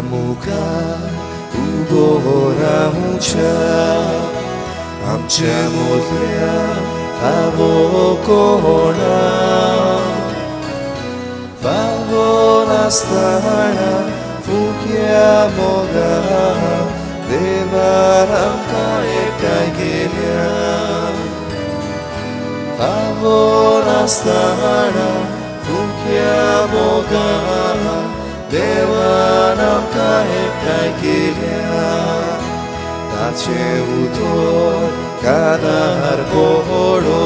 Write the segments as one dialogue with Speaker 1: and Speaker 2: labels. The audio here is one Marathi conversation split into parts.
Speaker 1: मुखार उबो रावच्या आमच्या मोठ्या फावो कोणा फावो नासतना फुक्या मोगार देवान आमकां एकठांय केल्या फावो नासतना फुक्या मोगार देवान आमकां एकठांय केल्या ताचे उतर कानार पडो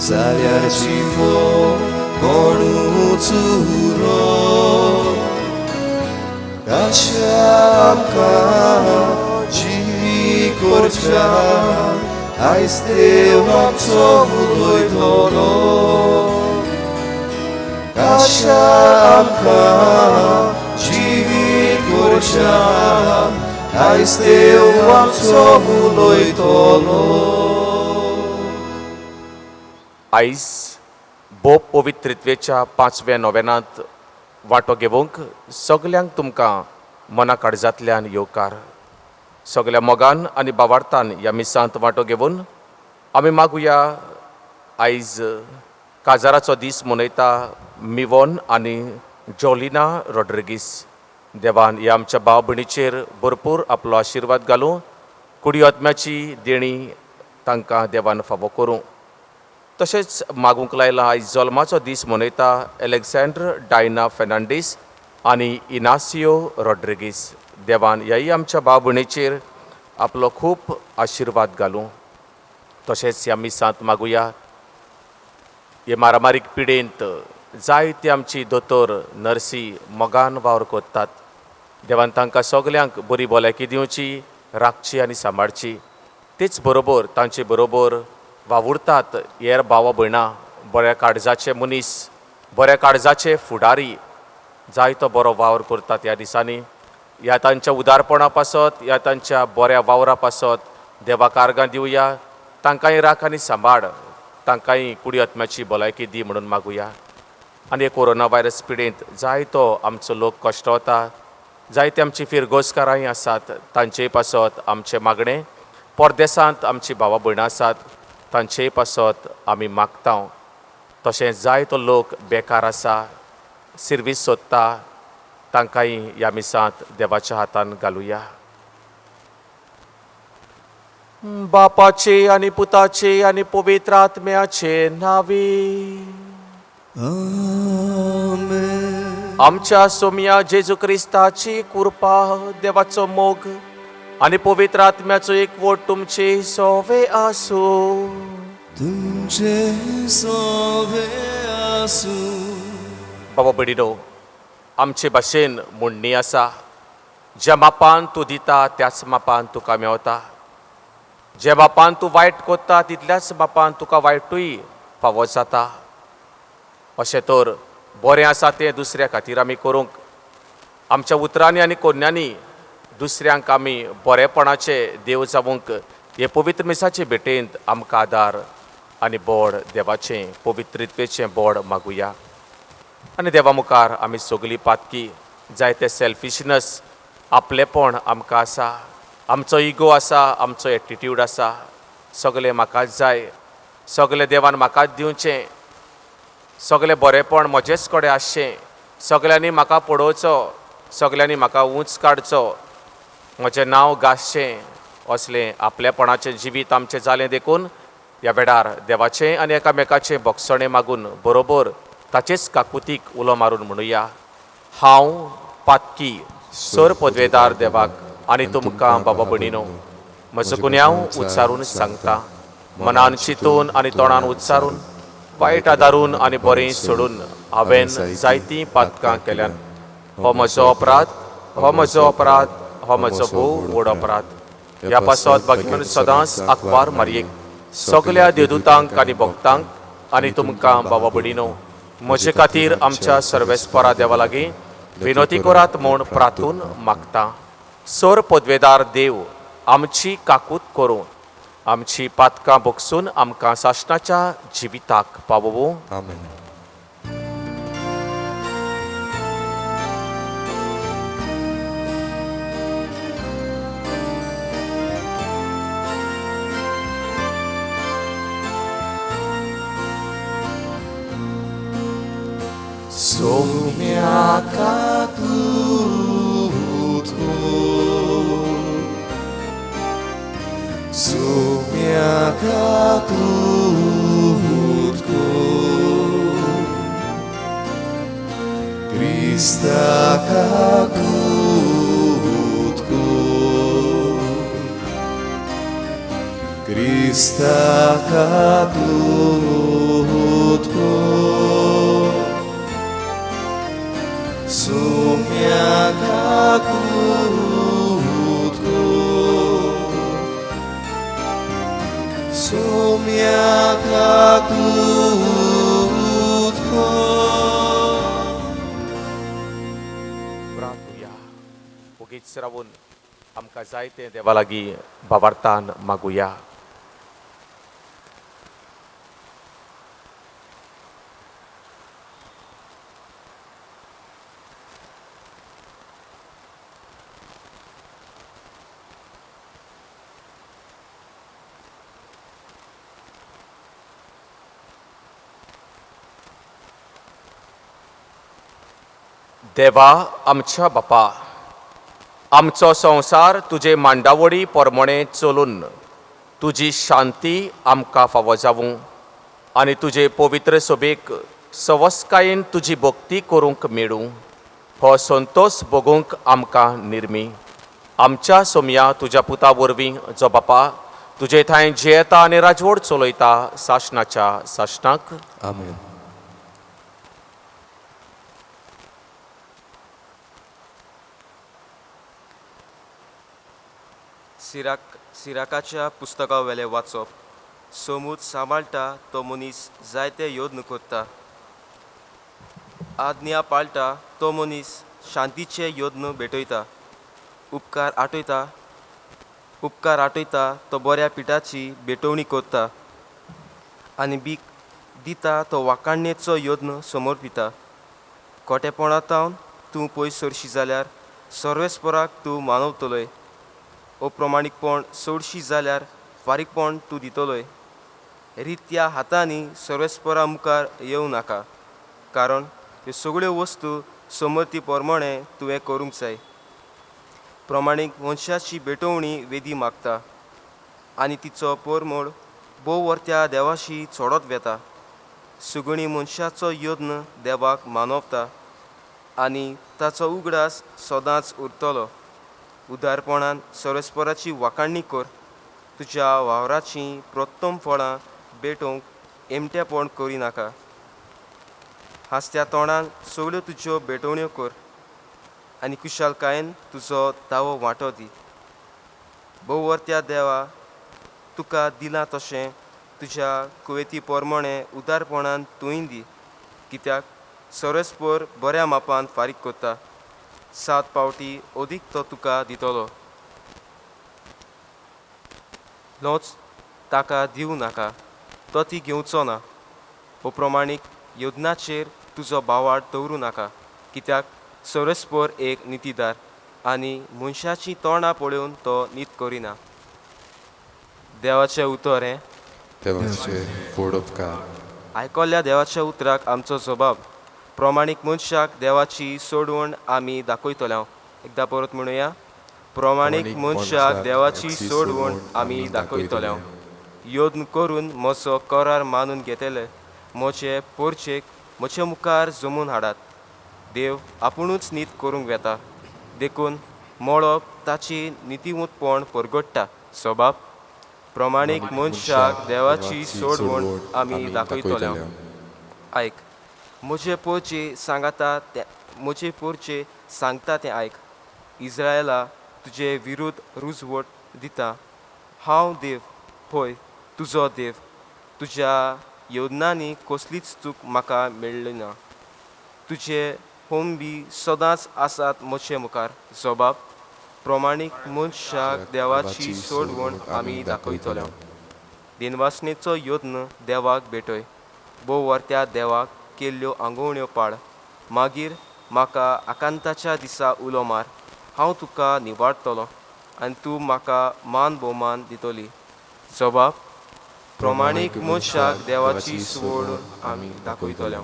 Speaker 1: जाल्यार जिवो कोणूच उरो अशा आमकां जिवी करच्या आयज देव आमचो उलयतलो अशा आमकां जिवी करच्या आयज देव आमचो उलयतलो.
Speaker 2: आयज भोव पवित्रित्वेच्या 5व्या नोवेनांत वांटो घेवंक सगल्यांक तुमकां मना काळजांतल्यान येवकार. सगल्या मोगान आनी भावार्थान ह्या मिसांत वांटो घेवन आमी मागुया आयज काजाराचो दीस मनयता मिवोन आनी जॉलिना रॉड्रिगीस. देवान ह्या आमच्या भाव भयणीचेर भरपूर आपलो आशिर्वाद घालूं. कुडी आत्म्याची देणी तांकां देवान फावो करूं. तशेंच मागूंक लायला आयज जल्माचो दीस मनयता एलेक्झांड्र डायना फेर्नांडीस आनी इनासियो रॉड्रिगीस. देवान ह्याय आमच्या भाव भयणीचेर आपलो खूब आशिर्वाद घालूं. तशेंच ह्या मिसांत मागुया हे मारामारीक पिडेंत जायते आमची दोतोर नर्सी मोगान वावर कोत्तात. देवान तांकां सगल्यांक बरी भलायकी दिवची, राखची आनी सांबाळची. तेच बरोबर तांचे बरोबर वावुरतात हेर भावा भयणां, बऱ्या काळजाचे मनीस, बऱ्या काळजाचे फुडारी जायतो बरो वावर करतात ह्या दिसांनी. ह्या तांच्या उदारपणा पासत, ह्या तांच्या बऱ्या वावरा पासत देवाक आर्गां दिवया. तांकांय राख आनी सांबाळ, तांकांय कुडी आत्म्याची भलायकी दी म्हणून मागुया. आनी हे कोरोना व्हायरस पिडेंत जायतो आमचो लोक कश्टावता, जायते आमची फिरगोजकारांय आसात. तांचेय पासत आमचें मागणें, परदेसांत आमची भावां भयणां आसात तांचेय पासत आमी मागता. तशेंच जायतो लोक बेकार आसा, सर्वीस सोदता, तांकांय ह्या मिसांत देवाच्या हातान घालुया. बापाचे आनी पुताचे आनी पवित्र आत्म्याचे नांवी.
Speaker 1: आमेन.
Speaker 2: आमच्या सोम्या जेजू क्रिस्ताची कृपा, देवाचो मोग आनी पवित्र आत्म्याचो एकवट तुमचे सोवे आसूं.
Speaker 1: तुमचे सोवे आसूं.
Speaker 2: बाबा भयणीनो, आमचे भाशेन म्हणणी आसा, ज्या मापान तूं दिता त्याच मापान तुका मेवता. जे मापान तूं वायट कोत्ता तितल्याच मापान तुका वायटूय फावो जाता. अशें तर बरें आसा तें दुसऱ्या खातीर आमी करूंक, आमच्या उतरांनी आनी कोन्यांनी दुसऱ्यांक आमी बरेपणाचे देव जावंक हे पवित्र मिसाचे भेटेंत आमकां आदार आनी बोड देवाचें पवित्रित्वेचें बोड मागुया. आनी देवा मुखार आमी सगळीं पातकी जायते सेल्फिशनस, आपलेपण आमकां आसा, आमचो इगो आसा, आमचो एटिट्यूड आसा, सगळें म्हाकाच जाय, सगळें देवान म्हाकाच दिवचें, सगळें बरेपण म्हजेच कडेन आसचें, सगल्यांनी म्हाका पडोवचो, सगल्यांनी म्हाका उंच काडचो, म्हजें नांव गासचें, असलें आपलेपणाचें जिवीत आमचें जालें देखून ह्या वेळार देवाचें आनी एकामेकाचें भोगसणें मागून बरोबर ताचेच काकुतीक उलो मारून म्हणुया. हांव पातकी सर पदवेदार देवाक आनी तुमकां बाबा भयणीनो म्हजो गुन्यांव उच्चारून सांगता. मनान चिंतून आनी तोंडान उच्चारून, वायट आदारून आनी बरें सोडून हांवें जायतीं पातकां केल्यान. हो म्हजो अपराध, हो म्हजो अपराध, हो म्हजो भोव व्हड अपराध. ह्या पासत भाग्यवान सदांच आंकवार मारयेक सगल्या देवदूतांक आनी भक्तांक आनी तुमकां बाबा भयणीनो म्हजे खातीर आमच्या सर्वेस्परा देवा लागीं विनोती करात म्हूण प्रार्थून मागता. सर पदवेदार देव आमची काकूत करूं, आमची पातकां भोगसून आमकां सासणाच्या जिविताक पावोवूं.
Speaker 1: आमेन. सोम्याका तुझको सोम्याका तुझको Kristaka kutko Kristaka kutko Sumyaka kutko Sumyaka kutko
Speaker 2: प्रार्थुया उगीच रावून आमकां जाय तें देवा लागीं भावार्थान मागुया. देवा आमच्या बापा, आमचो संवसार तुजे मांडावळी पोरमोणे चलून तुजी शांती आमकां फावो जावूं आनी तुजे पवित्र सोबेक सवस्कायेन तुजी भक्ती करूंक मेळूं हो संतोश भोगूंक आमकां निर्मी. आमच्या सोम्या तुज्या पुता वरवीं जो बापा तुजे थंय जियेता आनी राजवट चलयता साशनाच्या साशनाक.
Speaker 1: Amen.
Speaker 3: सिराकाच्या पुस्तका वेले वाचप. समूद सांबाळटा तो मनीस जायते योद्न करता. आज्ञा पाळटा तो मनीस शांतीचे योद्न भेटयता. उपकार आटयता तो बऱ्या पिठाची भेटवणी करता. आनी बीक दिता तो वाकाणणेचो योद्न समर्पिता. खोटेपणांतावन तूं पयस सरशी जाल्यार सर्वेस्पराक तूं मानवतलोय. अप्रमाणीकपण सोडशी जाल्यार फारीकपण तूं दितलोय. रित्या हातांनी सर्वेस्परा मुखार येवं नाका, कारण ह्यो सगळ्यो वस्तू समर्थी प्रमाणे तुवें करूंक जाय. प्रमाणीक मनशाची भेटवणी वेदी मागता आनी तिचो परमोड भोववर्त्या देवाशी चोडत वेता. सुगणी मनशाचो योद्न देवाक मानवता आनी ताचो उगडास सदांच उरतलो. उदारपणान सर्वेस्पराची वाकाणणी कर. तुज्या वावराची प्रथम फळां भेटोवंक एमटेपण करिनाका. हांसत्या तोंडान सगळ्यो तुज्यो भेटवण्यो कर आनी कुशालकायेन तुजो दावो वांटो दी. भोववर्त्या देवा तुका दिलां तशें तुज्या कुवेती प्रमाणे उदारपणान तुवें दी, कित्याक सर्वेस्पर बऱ्या मापान फारीक करता. 7 पावटी अदीक तो तुका दितलो. लोच ताका दिवं नाका, तो ती घेवचो ना. हो प्रमाणीक योजनाचेर तुजो बावाड दवरूं नाका, कित्याक सर्वेस्पर एक नितीदार आनी मनशाची तोंडां पळोवन तो नीत करिना. देवाचें उतर हें.
Speaker 1: देवाचे व्हड उपकार.
Speaker 3: आयकल्ल्या देवाच्या उतराक आमचो जबाब. प्रमाणीक मनशाक देवाची सोडवण आमी दाखयतल्या. एकदां परत म्हणुया. प्रमाणीक मनशाक देवाची सोडवण आमी दाखयतल्या. योद्न करून म्हजो करार मानून घेतले म्हजे पोरचेक म्हजे मुखार जमून हाडात. देव आपुणूच नीत करूंक वेता, देखून मळप ताची नितीमुतपण परगडटा. सबाब. प्रमाणीक मनशाक देवाची सोडवण आमी दाखयतल्या. आयक. म्हजे पोरचे सांगता तें आयक. इस्रायला तुजे विरुद्ध रुजवट दिता. हांव देव, होय तुजो देव. तुज्या योजनांनी कसलीच चूक म्हाका मेळ्ळी ना. तुजे होंबी सदांच आसात म्हजे मुखार. जबाब. प्रमाणीक मनशाक देवाची सोडवण आमी दाखयतल्या. दिनवासनेचो योद्न देवाक भेटय. भोववर्त्या देवाक केल्ल्यो आंगवण्यो पाळ. मागीर म्हाका आकांताच्या दिसा उलो मार. हांव तुका निवाडटलों आनी तूं म्हाका मान भोवमान दितली. जबाब. प्रमाणीक मनशाक देवाची सोड आमी दाखयतल्या.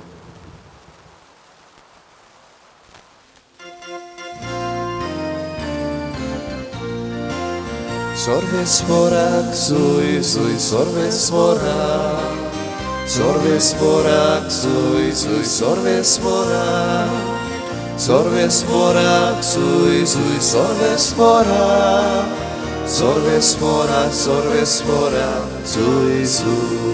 Speaker 1: Sorvesporak, zui, zui, sorvesporak. Sorvesporak, zui, zui, sorvesporak. Sorvesporak, zui, zui, sorvesporak. Sorvesporak, sorvesporak, zui, zui.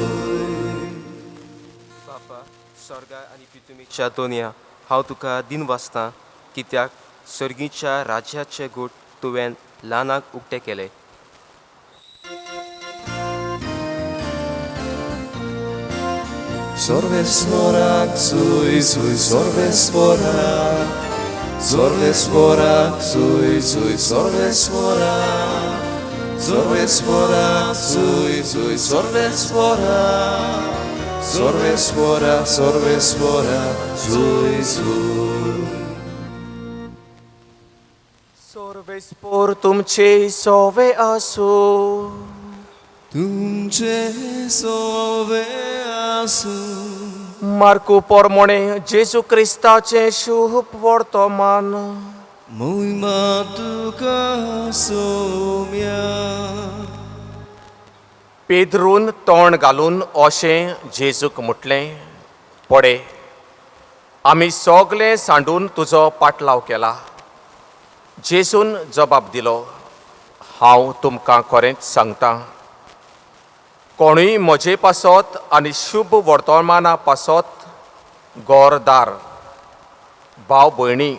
Speaker 3: बापा स्वर्गा आनी पितुमीच्या दोनया हांव तुका दिनवासतां कित्याक सर्गीच्या राज्याचे गोठ तुवें ल्हानाक उक्ते केले.
Speaker 1: Sorvesporak, zui, zui, sorvesporak. Sorvesporak, zui, zui, sorvesporak. Sorvesporak, zui, zui, sorvesporak. Sorvesporak, sorvesporak, zui, zui.
Speaker 2: सर्वेस्पोर तुमचे सोवे आसू.
Speaker 1: तुमचे सोवे आसू.
Speaker 2: मार्कू पोरमोणे जेजू क्रिस्ताचे शुभ वर्तमान.
Speaker 1: मोहिमा तुका सोम्या.
Speaker 2: पेद्रून तोंड घालून अशें जेजूक म्हटलें, पडे आमी सोगलें सांडून तुजो पाटलाव केला. जेजून जबाब दिलो, हांव तुमकां खरेंच सांगतां, कोणूय म्हजे पासत आनी शुभ वर्तमाना पासत घरदार, भाव भयणी,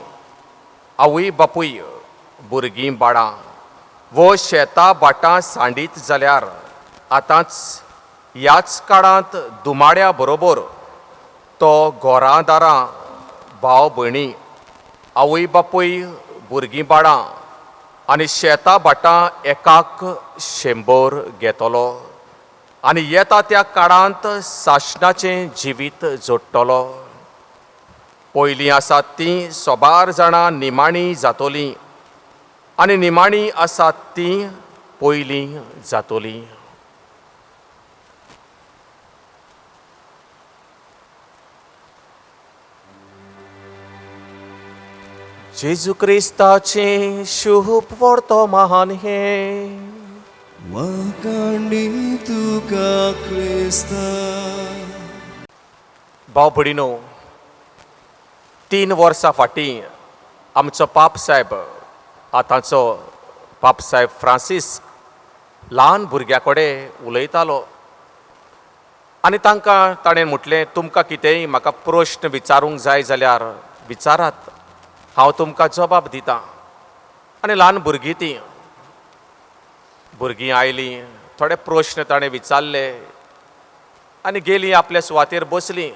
Speaker 2: आवय बापूय, भुरगीं बाळां वो शेतां भाटां सांडीत जाल्यार आतांच ह्याच काळांत दुमाड्या बरोबर तो घरां दारां, भाव भयणी, आवय बापूय, भुरगीं बाळां आनी शेतां भाटां एकाक 100 घेतलो आनी येता त्या काळांत साशणाचें जिवीत जोडटलो. पयलीं आसात तीं सोबार जाणां निमाणीं जातोलीं आनी निमाणीं आसात तीं पयलीं जातोलीं. जेजू क्रिस्ताचें शुभ वर्तमान हें.
Speaker 1: वाकांडी तुका क्रिस्ता.
Speaker 2: भाव भयणीनो, 3 वर्सां फाटीं आमचो पाप साहेब, आतांचो पाप साहेब फ्रांसीस ल्हान भुरग्यां कडेन उलयतालो आनी ताणें म्हटलें, तुमकां कितेंय म्हाका प्रश्न विचारूंक जाय जाल्यार विचारात, हांव तुमकां जबाब दितां. आनी ल्हान भुरगीं आयलीं, थोडे प्रश्न ताणें विचारले आनी गेलीं आपल्या सुवातेर बसलीं.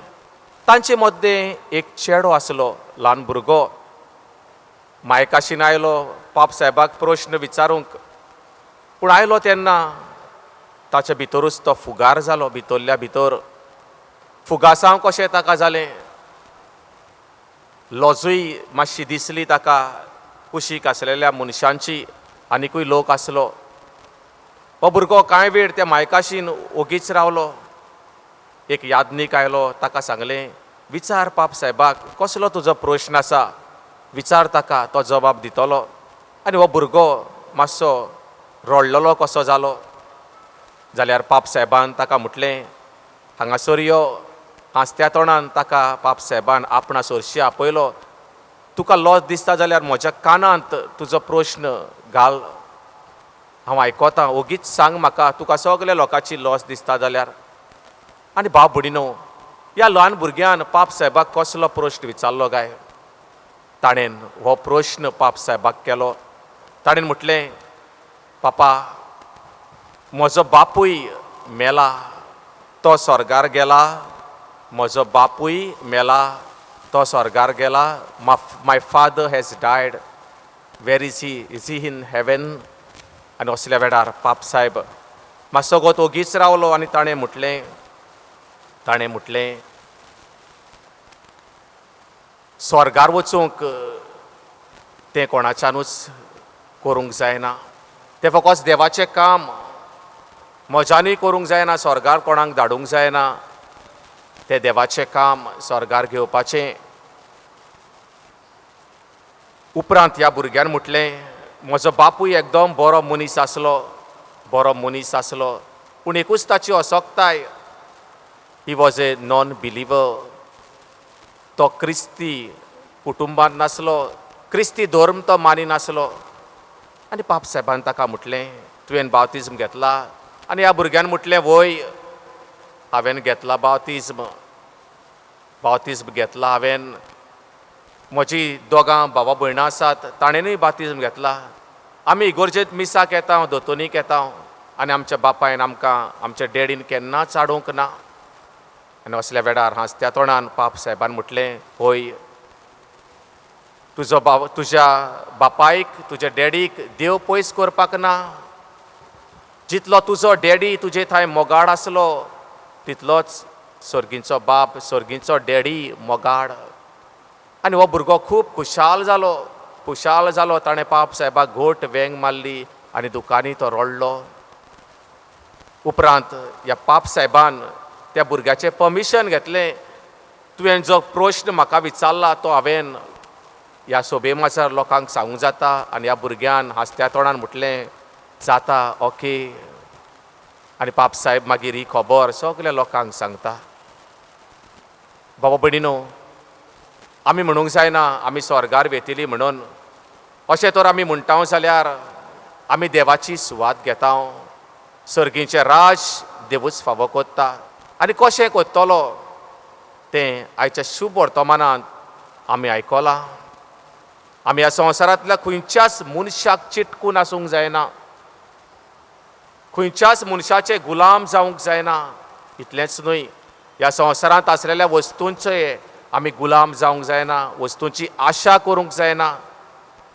Speaker 2: तांचे मदें एक चेडो आसलो, ल्हान भुरगो. मायकाशीन आयलो पाप साहेबाक प्रश्न विचारूंक, पूण आयलो तेन्ना ताचे भितरूच तो फुगार जालो. भितरल्या भितर फुगासांव कशें ताका जालें. लॉजूय मातशी दिसली ताका कुशीक आसलेल्या मनशांची. आनिकूय लोक आसलो. हो भुरगो कांय वेळ त्या मायकाशीन ओगीच रावलो. एक यादनीक आयलो, ताका सांगलें, विचार पाप साहेबाक, कसलो तुजो प्रश्न आसा, विचार ताका, तो जबाब दितलो. आनी हो भुरगो मातसो रडलेलो कसो जालो. जाल्यार पाप साहेबान ताका म्हटलें, हांगासर यो. हांसत्या तोंडान ताका पाप साहेबान आपणा सरशी आपयलो. तुका लॉस दिसता जाल्यार म्हज्या कानांत तुजो प्रश्न घाल, हांव आयकोतां. ओगीच सांग म्हाका, तुका सगल्या लोकांची लॉस दिसता जाल्यार. आनी भाव भयणीनो, ह्या ल्हान भुरग्यान पाप साहेबाक कसलो प्रश्न विचारलो काय. ताणें हो प्रश्न पाप साहेबाक केलो. ताणें म्हटलें, पापा, म्हजो बापूय मेला, तो स्वर्गार गेला. म्हजो बापूय मेला, तो स्वर्गार गेला. My father has died. Where is he in heaven. आनी असल्या वेळार पाप साहेब मातसो गोत ओगीच रावलो आनी ताणें म्हटलें, स्वर्गार वचूंक तें कोणाच्यानूच करूंक जायना. तें फकत देवाचें काम. म्हज्यानूय करूंक जायना, स्वर्गार कोणाक धाडूंक जायना. तें देवाचें काम स्वर्गार घेवपाचें. उपरांत ह्या भुरग्यान म्हटलें, म्हजो बापूय एकदम बरो मनीस आसलो, बरो मनीस आसलो पूण एकूच ताची असोकताय ही वॉज ए नॉन बिलिवर. तो क्रिस्ती कुटुंबांत नासलो, क्रिस्ती धर्म तो मानिनासलो. आनी पाप साहेबान ताका म्हटलें तुवें बावतिजम घेतला. आनी ह्या भुरग्यान म्हटलें वय हांवें घेतला बावतिजम घेतला हांवें. म्हजी दोगां भावां भयणां आसात ताणेंनूय बावतिजम घेतला. आमी इगोर्जेंत मिसाक येता, दोतोनीक येता आनी आमच्या बापायन आमकां आमच्या डॅडीन केन्नाच आडोवंक ना. आनी असल्या वेळार हांसत्या तोंडान पाप साहेबान म्हटलें होय तुज्या बापायक तुज्या डॅडीक देव पयस करपाक ना. जितलो तुजो डॅडी तुजे थंय मोगाड आसलो तितलोच सर्गींचो बाप सर्गींचो डॅडी मोगाड. आनी हो भुरगो खूब खुशाल जालो. ताणें पाप साहेबाक घोट वेंग मारली आनी दुकानी तो रडलो. उपरांत ह्या पाप साहेबान त्या भुरग्याचें परमिशन घेतलें. तुवें जो प्रश्न म्हाका विचारला तो हांवें ह्या सोबे माजर लोकांक सांगूंक जाता. आनी ह्या भुरग्यान हांसत्या तोंडान म्हटलें जाता ओके. आनी पाप साहेब मागीर ही खबर सगल्या लोकांक सांगता. बाबा भयणीनो, आमी म्हणूंक जायना आमी स्वर्गार वेतिली म्हणून. अशें तर आमी म्हणटा जाल्यार आमी देवाची सुवात घेता. सर्गीचें राज देवूच फावो कोत्ता. आनी कशें कोत्तलो तें आयच्या शुभ वर्तमानांत आमी आयकलां. आमी ह्या संवसारांतल्या खंयच्याच मनशाक चिटकून आसूंक जायना. खंयच्याच मनशाचे गुलाम जावंक जायना. इतलेंच न्हय, ह्या संवसारांत आसलेल्या वस्तूंचेय आमी गुलाम जावंक जायना. वस्तूंची आशा करूंक जायना.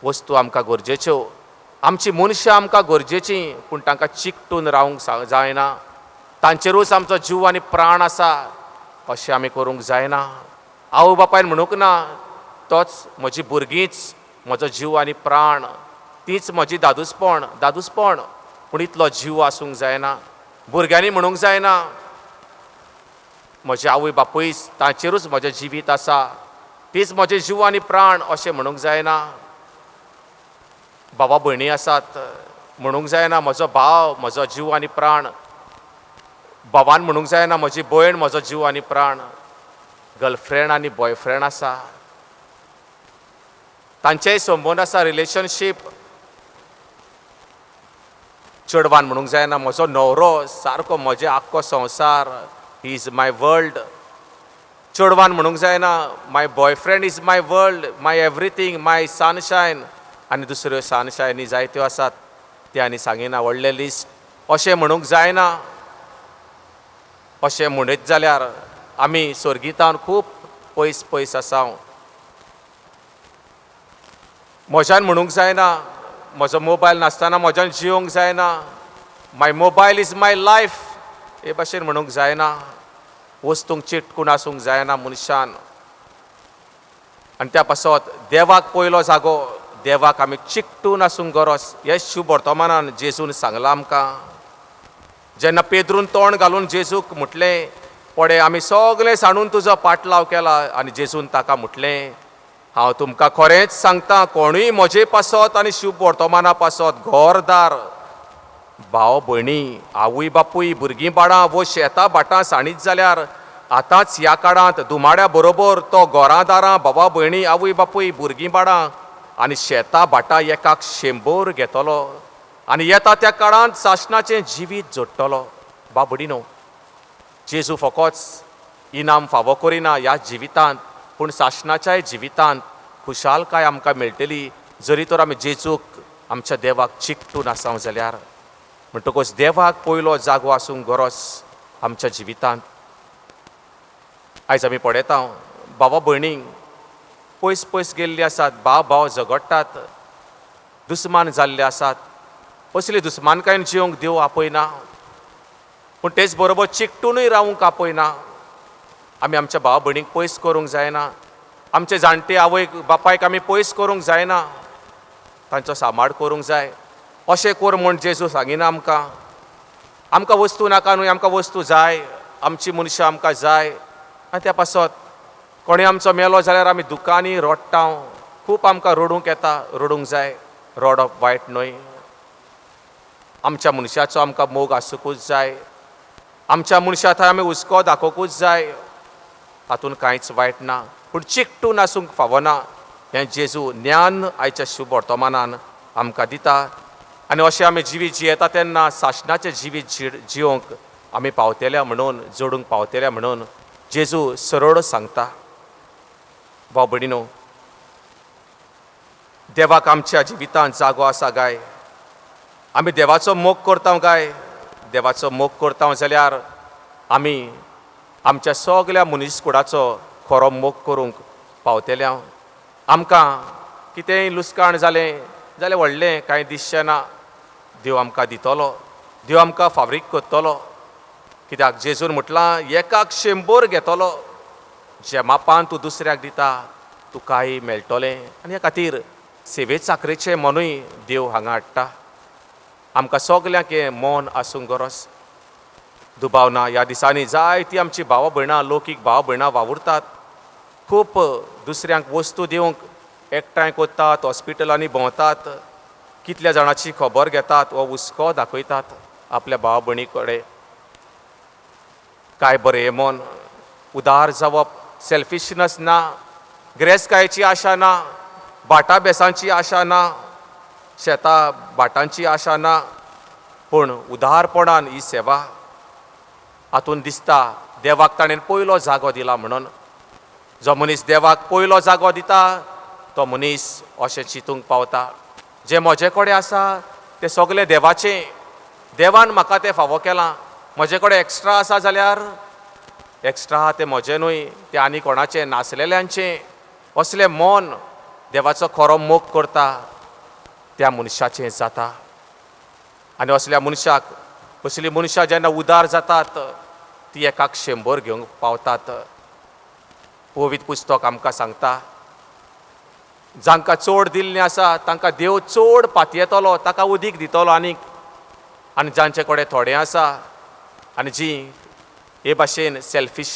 Speaker 2: वस्तू आमकां गरजेच्यो, आमची मनशां आमकां गरजेचीं पूण तांकां चिकटून रावंक जायना. तांचेरूच आमचो जीव आनी प्राण आसा अशें आमी करूंक जायना. आवय बापायन म्हणूंक ना तोच म्हजी भुरगींच म्हजो जीव आनी प्राण, तीच म्हजी दादूसपण पूण इतलो जीव आसूंक जायना. भुरग्यांनी म्हणूंक जायना म्हजे आवय बापूयच तांचेरूच म्हजें जिवीत आसा, तीच म्हजे जीव आनी प्राण अशें म्हणूंक जायना. भावा भयणी आसात म्हणूंक जायना म्हजो भाव म्हजो जीव आनी प्राण. भावान म्हणूंक जायना म्हजी भयण म्हजो जीव आनी प्राण. गर्लफ्रेंड आनी बॉयफ्रेंड आसा, तांचेय संबंद आसा, रिलेशनशीप. चेडवान म्हणूंक जायना म्हजो न्हवरो सारको म्हजे आख्खो संवसार, ही इज माय वर्ल्ड. चेडवान म्हणूंक जायना my boyfriend is my world, my everything, my sunshine. आनी दुसऱ्यो सनशायनी जायत्यो आसात ते आनी सांगिना व्हडलें लिस्ट. अशें म्हणूंक जायना. अशें म्हणीत जाल्यार आमी सर्गितान खूब पयस आसा. म्हज्यान म्हणूंक जायना म्हजो मोबायल नासतना म्हज्यान जियोंक जायना. माय मोबायल इज माय लायफ हे भाशेन म्हणूंक जायना. वस्तूंक चिटकून आसूंक जायना मनशान. आनी त्या पासत देवाक पयलो जागो, देवाक आमी चिकटून आसूंक गरज. हे शुभ वर्तमानान जेजून सांगलां आमकां. जेन्ना पेद्रून तोंड घालून जेजूक म्हटलें पडे आमी सगळें सांडून तुजो पाटलाव केला, आनी जेजून ताका म्हटलें हांव तुमकां खरेंच सांगता कोणूय म्हजे पासत आनी शुभ वर्तमाना पासत घरदार भाव भयणी आवय बापूय भुरगीं बाळां वो शेतां भाटां साणीत जाल्यार आतांच ह्या काळांत दुमाड्या बरोबर तो घरादारां भावा भयणी आवय बापूय भुरगीं बाळां आनी शेतां भाटां एकाक 100 घेतलो आनी येता त्या काळांत शासनाचें जिवीत जोडटलो. बाबडीनो, जेजू फकत इनाम फावो करिना ह्या जिवितांत पूण शासनाच्याय जिवितांत खुशालकाय आमकां मेळटली जरी तर आमी जेजूक आमच्या देवाक चिकटून आसांव जाल्यार. म्हणटकच देवाक पयलो जागो आसूंक गरज आमच्या जिवितांत. आयज आमी पळयता भावा भयणींक पयस गेल्लीं आसात, भाव झगडटात, दुस्मान जाल्ले आसात. असली दुस्मानकायेन जिवंक देव आपयना पूण तेच बरोबर चिकटूनय रावूंक आपयना. आमी आमच्या भाव भयणीक पयस करूंक जायना. आमचे जाणटे आवयक बापायक आमी पयस करूंक जायना. तांचो सांबाळ करूंक जाय. अशें कर म्हूण जेजू सांगिना आमकां. आमकां वस्तू नाका न्हय, आमकां वस्तू जाय, आमची मनशां आमकां जाय. आनी त्या पासत कोणी आमचो मेलो जाल्यार आमी दुकानी रडटा. खूब आमकां रडूंक येता, रडूंक जाय, रडप वायट न्हय. आमच्या मनशाचो आमकां मोग आसुकूच जाय, आमच्या मनशा थंय आमी हुस्को दाखोवकूच जाय, हातून कांयच वायट ना. पूण चिकटून आसूंक फावना हें जेजू ज्ञान आयच्या शुभ वर्तमानान आमकां दिता. आनी अशें आमी जिवीत जियेता तेन्ना सासणाचें जिवीत जियोंक आमी पावतल्या म्हणून, जोडूंक पावतल्या म्हणून जेजू सरळ सांगता. भाव भयणीनो, देवाक आमच्या जिवितांत जागो आसा काय? आमी देवाचो मोग करता काय? देवाचो मोग करता जाल्यार आमी आमच्या सगल्या मनीसकुळाचो खरो मोग करूंक पावतल्या. आमकां कितेंय लुसकाण जालें जाल्यार व्हडलें कांय दिसचें ना. देव आमकां दितलो, देव आमकां फावरीक करतलो. कित्याक जेजून म्हटलां, एकाक 100 घेतलो, जे मापान तूं दुसऱ्याक दिता तुकाय मेळटलें. आनी ह्या खातीर सेवे चाकरेचें मनूय देव हांगा हाडटा. आमकां सगल्यांक हें मन आसूंक गरज. दुबाव ना. ह्या दिसांनी जायतीं आमचीं भावां भयणां, लौकीक भावां भयणां वावुरतात. खूब दुसऱ्यांक वस्तू दिवंक एकठांय कोत्तात, हॉस्पिटलांनी भोंवतात, कितल्या जाणांची खबर घेतात वो हुस्को दाखयतात आपल्या भावा भयणी कडेन. काय बरें हें मन. उदार जावप, सेल्फिशनस ना, गिरेस्तकायेची आशा ना, भाटां बेसांची आशा ना, शेतां भाटांची आशा ना, पूण उदारपणान ही सेवा. हातून दिसता देवाक ताणें पयलो जागो दिला म्हणून. जो मनीस देवाक पयलो जागो दिता तो मनीस अशें चिंतूंक पावता, जें म्हजे कडेन आसा तें सगलें देवाचें. देवान म्हाका तें फावो केलां. म्हजे कडेन एक्स्ट्रा आसा जाल्यार एक्स्ट्रा आहा तें म्हजें न्हय, तें आनी कोणाचें नासलेल्यांचें. असलें मन देवाचो खरो मोग करता त्या मनशाचें जाता. आनी असल्या मनशाक, असलीं मनशां जेन्ना उदार जातात ती एकाक 100 घेवंक पावतात. पवित्र पुस्तक आमकां सांगता, जांकां चोड दिल्लें आसा तांकां देव चोड पातयेतलो, ताका उदीक दितलो आनीक. आनी जांचे कडेन थोडें आसा आनी जीं हे भाशेन सेल्फीश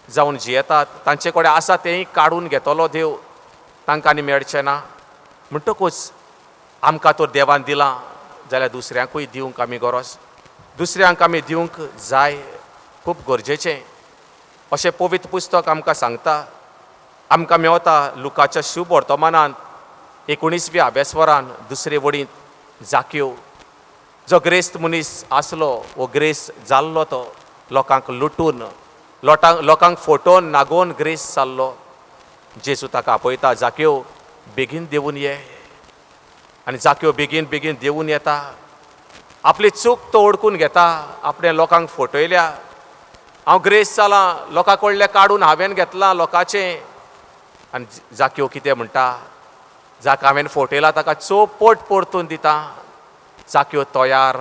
Speaker 2: जावन जियेतात तांचे कडेन आसा तेंय काडून घेतलो देव, तांकां आनी मेळचें ना. म्हणटकूच आमकां तर देवान दिलां जाल्यार दुसऱ्यांकूय दिवंक आमी गरज, दुसऱ्यांक आमी दिवंक जाय, खूब गरजेचें. अशें पवित्र पुस्तक आमकां सांगता. आमकां मेवता लुकाच्या शुभ वर्तमानांत 19व्या आबेस्वरान 2रे वडींत जाक्यो, जो ग्रेस्त मनीस आसलो वो ग्रेस जाल्लो तो लोकांक लुटून, लोकांक फोटोवन नागोवन ग्रेस जाल्लो. जेजू ताका आपयता, जाक्यो बेगीन देवून ये. आनी जाक्यो बेगीन बेगीन देवून येता. आपली चूक तो ओळखून घेता. आपणे लोकांक फोटयल्या, हांव ग्रेस जालां, लोकां कडलें काडून हांवें घेतलां लोकांचें. आनी जाक्यो कितें म्हणटा, जाका हांवें फोटयला ताका चौपट परतून दिता. जाक्यो तयार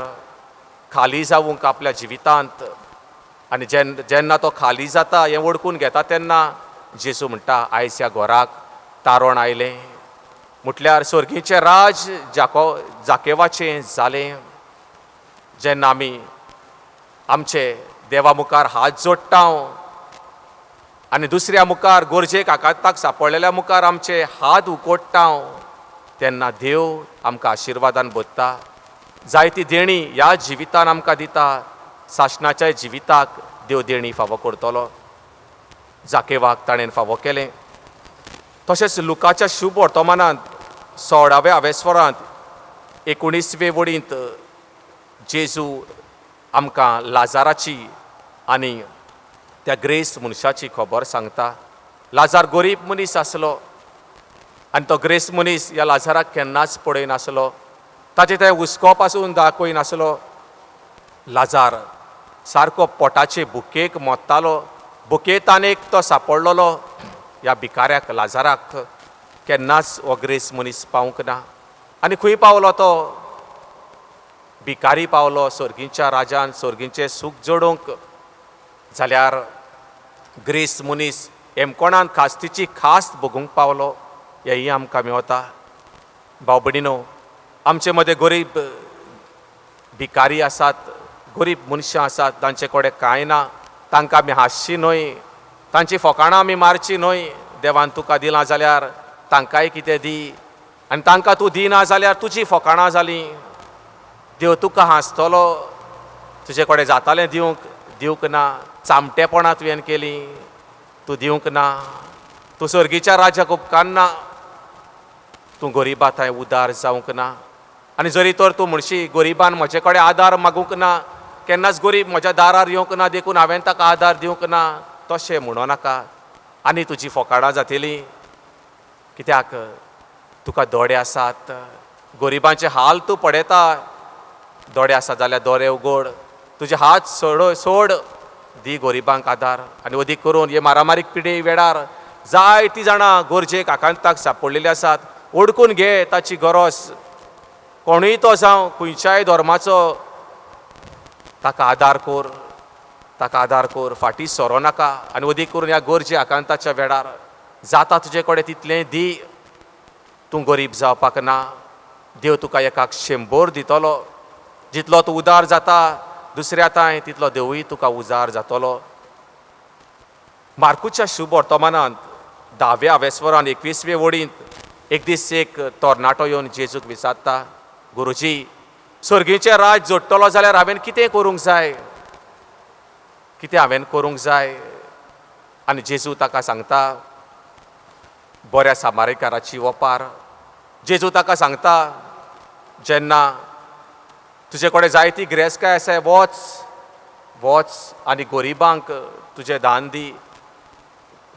Speaker 2: खाली जावंक आपल्या जिवितांत. आनी जेन्ना तो खाली जाता हें ओळखून घेता तेन्ना जेजू म्हणटा, आयज ह्या घराक तारण आयलें. म्हटल्यार स्वर्गीचें राज जाकेवाचें जालें. जेन्ना आमी आमचे देवा मुखार हात जोडटा आनी दुसऱ्या मुखार गरजेक आकांताक सांपडलेल्या मुखार आमचे हात उकोडटा तेन्ना देव आमकां आशिर्वादान भरता. जायती देणी ह्या जिवितान आमकां दिता. सासणाच्या जिविताक देव देणी फावो करतलो. जाकेवाक ताणें फावो केलें. तशेंच लुकाच्या शुभ वर्तमानांत 16व्या आबेस्वरांत 19वे वडींत जेजू आमकां लाजाराची आनी त्या ग्रेस मनशाची खबर सांगता. लाजार गरीब मनीस आसलो आनी तो ग्रेस मनीस ह्या लाजाराक केन्नाच पळयनासलो. ताचे ते हुस्को पासून दाखयनासलो. लाजार सारको पोटाचे भुकेक मोडटालो. भुकेतानेक तो सांपडलोलो. ह्या भिकाऱ्याक लाजाराक केन्नाच हो ग्रेस मनीस पावूंक ना. आनी खंय पावलो तो? भिकारी पावलो स्वर्गीच्या राजान स्वर्गीचें सूख जोडूंक. जाल्यार ग्रेस मनीस हेमकोणान खास्तीची खास्त भोगूंक पावलो. हेंय आमकां मेवता. भाव भयणीनो, आमचे मदें गरीब भिकारी आसात, गरीब मनशां आसात, तांचे कडेन कांय ना. तांकां आमी हांसची न्हय, तांची फकाणां आमी मारची न्हय. देवान तुका दिलां जाल्यार तांकांय कितें दी. आनी तांकां तूं दिना जाल्यार तुजी फकाणां जालीं. देव तुका हांसतलो तुजे कडेन जातालें दिवंक ना चामटेपणां तुवें केलीं तूं दिवंक ना तूं सर्गीच्या राज्याक उपकारना तूं गरिबा थंय उदार जावंक ना आनी जरी तर तूं म्हणशी गरिबान म्हजे कडेन आदार मागूंक ना केन्नाच गरीब म्हज्या दारार येवंक ना देखून हांवें ताका आदार दिवंक ना तशें म्हणो नाका आनी तुजीं फकाणां जातलीं कित्याक तुका दोळे आसात गरिबांचे हाल तूं पळयता दोळे आसा जाल्यार दोळे उगड तुजे हात सोड दी गरिबांक आदार आनी अदीक करून हे मारामारीक पिडे वेळार जायतीं जाणां गरजेक आकांताक सांपडलेलीं आसात ओडकून घे ताची गरज कोणूय तो जावं खंयच्याय धर्माचो ताका आदार कोर फाटीं सरो नाका आनी अदीक करून ह्या गरजे आकांताच्या वेळार जाता तुजे कडेन तितलें दी तूं गरीब जावपाक ना देव तुका एकाक 100 दितलो जितलो तूं उदार जाता दुसऱ्या तांय तितलो देवूय तुका उजार जातलो मार्कूच्या शुभ वर्तमानांत 10व्या वेस्वरान 21वे वडींत एक दीस एक तरणाटो येवन जेजूक विचारता गुरुजी सर्गीचें राज जोडटलो जाल्यार हांवें कितें करूंक जाय आनी जेजू ताका सांगता बऱ्या सामारिकाराची ओपार जेजू ताका सांगता जेन्ना तुजे कडेन जायती गिरेस्तकाय आसाय वच आनी गरिबांक तुजें दान दी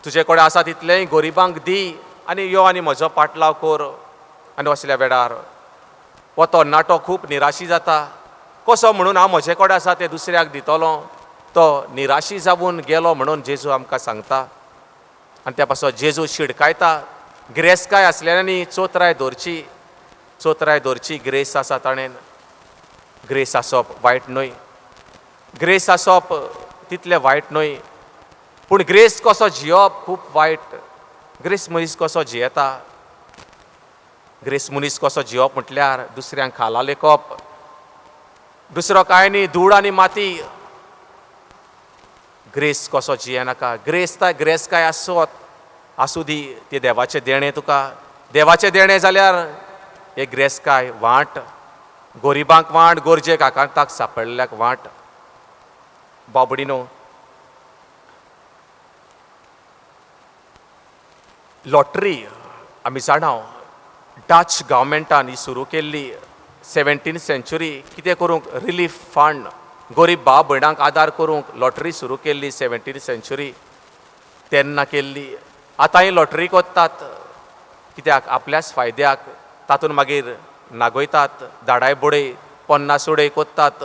Speaker 2: तुजे कडेन आसा तितलेंय गरिबांक दी आनी यो आनी म्हजो पाटलाव कोर आनी असल्या वेळार हो तरणाटो खूब निराशी जाता कसो म्हणून हांव म्हजे कडेन आसा तें दुसऱ्याक दितलो तो निराशी जावून गेलो म्हणून जेजू आमकां सांगता आनी त्या पासून जेजू शिडकायता गिरेस्तकाय आसलेल्यांनी चोतराय दवरची ग्रेस आसा ताणें ग्रेस आसप वायट न्हय ग्रेस आसप तितलें वायट न्हय पूण ग्रेस कसो जियेवप खूब वायट ग्रेस मनीस कसो जियेता ग्रेस मनीस कसो जियेवप म्हटल्यार दुसऱ्यांक खाला लेखप दुसरो कांय न्ही धूळ आनी माती ग्रेस कसो जियेनाका ग्रेस काय आसूं दी ती देवाचें देणें तुका देवाचें देणें जाल्यार एक ग्रेस काय वांट गरिबांक वांट गरजेक आकांताक सांपडल्याक वांट बाबडीनो लॉटरी आमी जाणाव डच गव्हर्मेंटान ही सुरू केल्ली 17th सेंच्युरी कितें करूंक रिलीफ फंड गरीब भाव भयणांक आदार करूंक लॉटरी सुरू केल्ली 17th सेंच्युरी तेन्ना केल्ली आतांय लॉटरी कोत्तात कित्याक आपल्याच फायद्याक तातूंत मागीर नागयतात धाडाय बोडे 50 उडे कोत्तात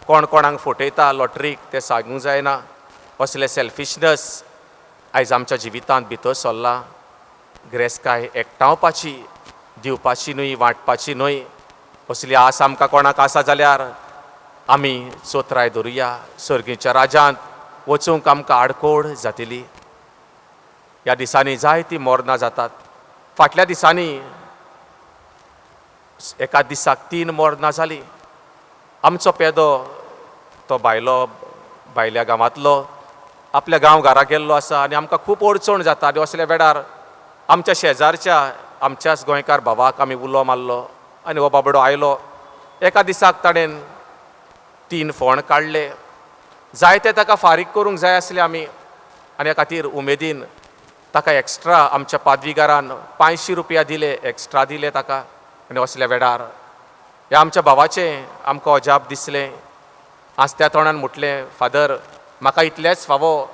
Speaker 2: कोण कोणाक फटयता लॉटरीक तें सांगूंक जायना असले सेल्फिशनस आयज आमच्या जिवितांत भितर सरला गिरेस्तकाय एकठांवपाची दिवपाची न्हय वांटपाची न्हय असली आस आमकां कोणाक आसा जाल्यार आमी चोतराय धरुया सर्गीच्या राज्यांत वचूंक आमकां आडकोड जातली ह्या दिसांनी जायतीं मरणां जातात फाटल्या दिसांनी एका दिसाक 3 मरणां जालीं आमचो पेदो तो भायल्या गांवांतलो आपल्या गांवघरा गेल्लो आसा आनी आमकां खूब अडचण जाता आनी असल्या वेळार आमच्या शेजारच्या आमच्याच गोंयकार भावाक आमी उलो मारलो आनी हो बाबडो आयलो एका दिसाक ताणें 3 फोण काडले जायते ताका फारीक करूंक जाय आसले आमी आनी ह्या खातीर उमेदीन ताका एक्स्ट्रा आमच्या पाद्रीगारान 500 रुपया दिले एक्स्ट्रा दिले ताका आनी असल्या वेळार ह्या आमच्या भावाचें आमकां अजाप दिसलें आस्त्या तोंडान म्हटलें फादर म्हाका इतलेंच फावो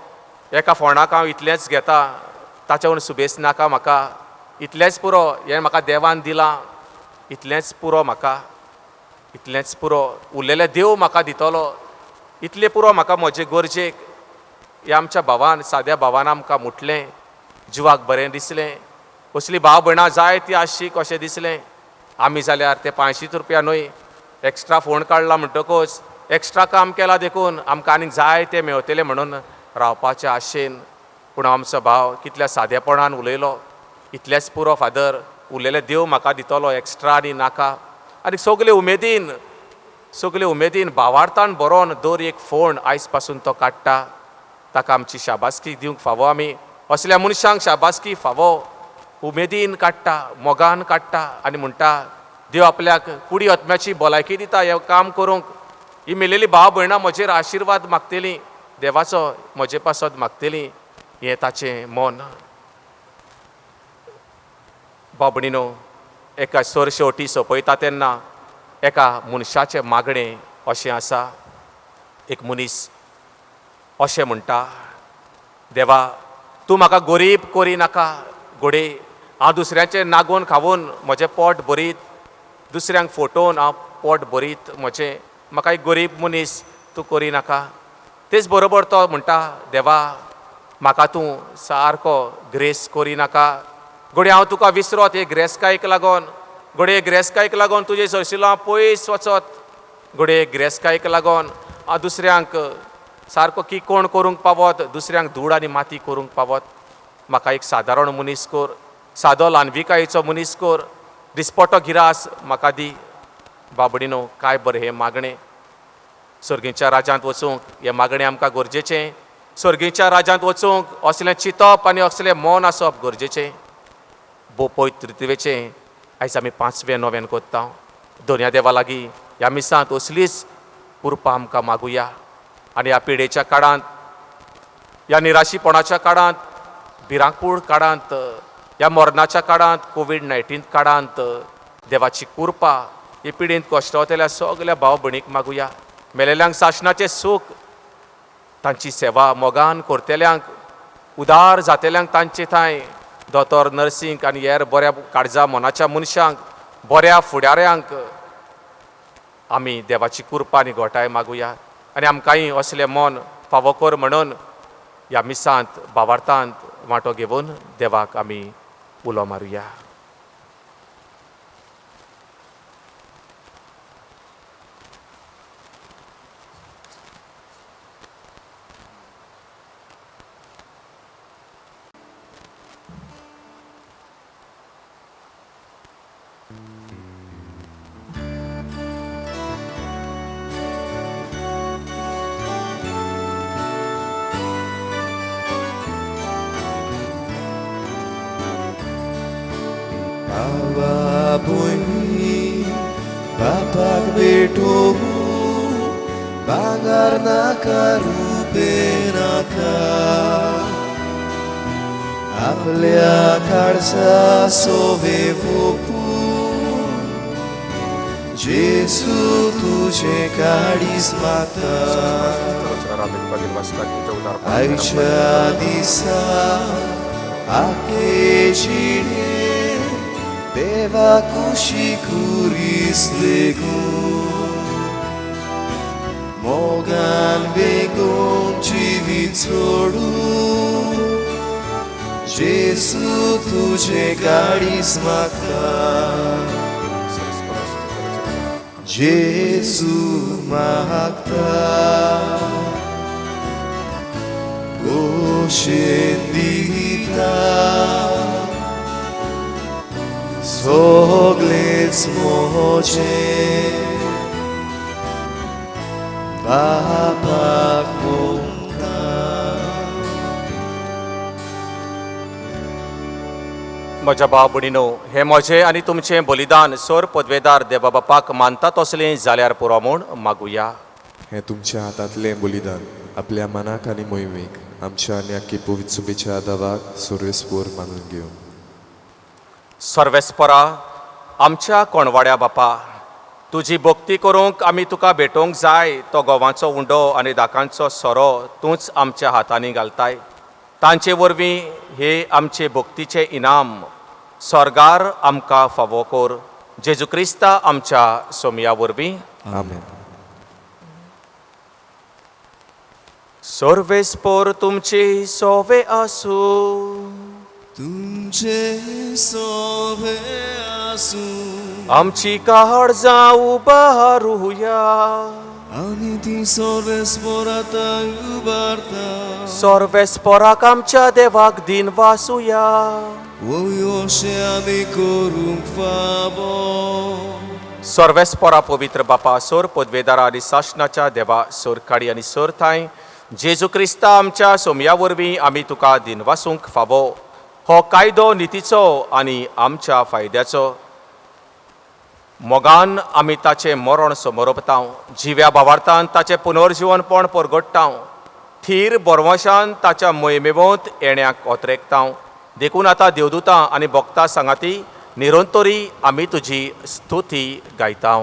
Speaker 2: एका फोणाक हांव इतलेंच घेता ताच्या सुबेस नाका म्हाका इतलेंच पुरो हें म्हाका देवान दिलां इतलेंच पुरो म्हाका इतलेंच पुरो उरलेले देव म्हाका दितलो इतलें पुरो म्हाका म्हजे गरजेक हे आमच्या भावान साद्या भावान आमकां म्हटलें जिवाक बरें दिसलें असली भाव भयणां जाय ती आसची कशें दिसलें आमी जाल्यार ते 500 रुपया न्हय एक्स्ट्रा फोन काडला म्हणटकूच एक्स्ट्रा काम केलां देखून आमकां आनीक जाय ते मेळटले म्हणून रावपाच्या आशेन पूण आमचो भाव कितल्या सादेपणान उलयलो इतलेंच पुरो फादर उरलेले देव म्हाका दितलो एक्स्ट्रा आनी नाका आनी सगळे उमेदीन भावार्थान बरोवन दर एक फोन आयज पासून तो काडटा ताका आमची शाबासकी दिवंक फावो आमी असल्या मनशांक शाबासकी फावो उमेदीन काडटा मोगान काडटा आनी म्हणटा देव आपल्याक कुडी आत्म्याची भलायकी दिता हें काम करूंक. ही मेलेली भाव भयणां म्हजेर आशिर्वाद मागतलीं, देवाचो म्हजे पासत मागतलीं, हें ताचें मन. भाव भयणीनो, एका सर शेवटी सोंपयता तेन्ना एका मनशाचें मागणें अशें आसा. एक मनीस अशें म्हणटा, देवा तूं म्हाका गरीब करी नाका घोडे. हांव दुसऱ्याचें नागोवन खावून म्हजें पोट भरीत, दुसऱ्यांक फटोवन हांव पोट भरीत म्हजें, म्हाका एक गरीब मनीस तूं करी नाका. तेच बरोबर तो म्हणटा, देवा म्हाका तूं सारको ग्रेस करी नाका घोडे. हांव तुका विसरत हे ग्रेस्कायेक लागोन, घोडे ग्रेस्कायेक लागोन तुजे सरशिलो हांव पयस वचत. घोडे ग्रेस्कायेक लागोन हांव दुसऱ्यांक सारको किकोण करूंक पावत, दुसऱ्यांक धूळ आनी माती करूंक पावत. म्हाका एक सादारण मनीस कर, सादो ल्हानविकायेचो मनीस कर, दिसपट्टो गिरास म्हाका दी. बाबडीनो, काय बरें हें मागणें. सर्गीच्या राज्यांत वचूंक हें मागणें आमकां गरजेचें. सर्गीच्या राज्यांत वचूंक असलें चिंतप आनी असलें मौन आसप गरजेचें. पवित्रतेचें आयज आमी 5वें नोवेन कोत्ता. दोनया देवा लागीं ह्या मिसांत असलीच कृपा आमकां मागुया. आनी ह्या पिडेच्या काळांत, ह्या निराशीपणाच्या काळांत, भिरांकूळ काळांत, ह्या मरणाच्या काळांत, कोविड-19 काळांत देवाची कृपा हे पिडेंत कश्टावतल्या सगल्या भाव भयणीक मागुया. मेलेल्यांक शासनाचें सूख, तांची सेवा मोगान करतल्यांक, उदार जातल्यांक तांचे थंय दोतोर, नर्सींग आनी हेर बऱ्या काळजा मनाच्या मनशांक, बऱ्या फुडाऱ्यांक आमी देवाची कृपा आनी घोटाय मागुया. आनी आमकांय असलें मन फावो कर म्हणून ह्या मिसांत भावार्थांत वांटो घेवन देवाक आमी उलो मारुया.
Speaker 1: भावा भयणी बापाक भेटोवू, भांगार नाका रुपे नाका. आपल्या काळजा सोवे भोपू, जेजू तुझे काळीज मागता. आयच्या दिसा आखे जिणे देवा कुशी कुरीस लेगून, मोगान वेगून जिवीत सोडून, जेजू तुझे काळीज मागता. जेजू मागता गोशेन दिता सगळेच मोजे बापाक मोगता.
Speaker 2: म्हज्या भाव भयणीनो, हें म्हजें आनी तुमचें बलिदान सर पदवेदार देवा बापाक मानता तसलें जाल्यार पुरो म्हूण मागुया.
Speaker 4: हें तुमच्या हातांतलें बलिदान आपल्या मनाक आनी मोहिमेक आमच्या आनी आख्खी पवित्र सुबेच्या आदाराक सर्वेस्पर मानून घेवन.
Speaker 2: सर्वेस्परा, आमच्या कोणवाड्या बापा, तुजी भक्ती करूंक आमी तुका भेटोवंक जाय. तो गोवांचो उंडो आनी दाकांचो सोरो तूंच आमच्या हातांनी घालताय. तांचे वरवीं हे आमचे भक्तीचे इनाम स्वर्गार आमकां फावो कर. जेजू क्रिस्ता आमच्या सोमया वरवीं.
Speaker 4: आमेन.
Speaker 2: सर्वेस्पर तुमची सोवे आसूं,
Speaker 1: तुमचे सोवे आसूं,
Speaker 2: आमची काळजां उबारुया.
Speaker 1: आनी ती सर्वेस्परातां उबारता.
Speaker 2: सर्वेस्पराक आमच्या देवाक दिन वासुया.
Speaker 1: अशें आमी करूंक फावो.
Speaker 2: सर्वेस्परा पवित्र बापा, सोर पदवेदारा आनी शासनाच्या देवा, सोर काडी आनी सोर थाय, जेजू क्रिस्ता आमच्या सोमया वरवीं आमी तुका दिन वासूंक फावो. हो कायदो नितीचो आनी आमच्या फायद्याचो. मोगान आमी ताचें मरण समोरपतां जिव्या भावार्थान ताचें पुनर्जीवनपण परगट्टां थीर बोरवशान ताच्या मोहिमेवंत येण्याक ओतरेकतां देखून आतां देवदूतां आनी भक्तां सांगाती निरंतरी आमी तुजी स्तुती गायतां.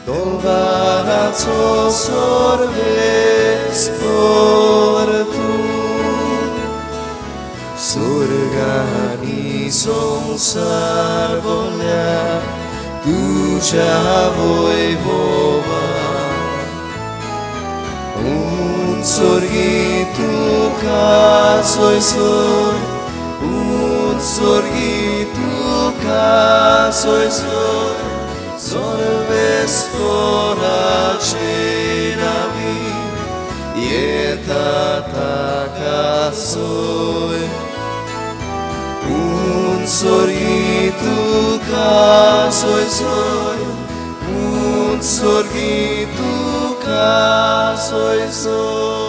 Speaker 1: Dolvaraco sorves por tu Surgani संसार बोल्या तुझ्या Vaibhava Unsorgi tuka soisor Unsorgi tuka soisor Sorves coracenavi Ieta taka soy Unsorgi tuka soisor Unsorgi tuka soisor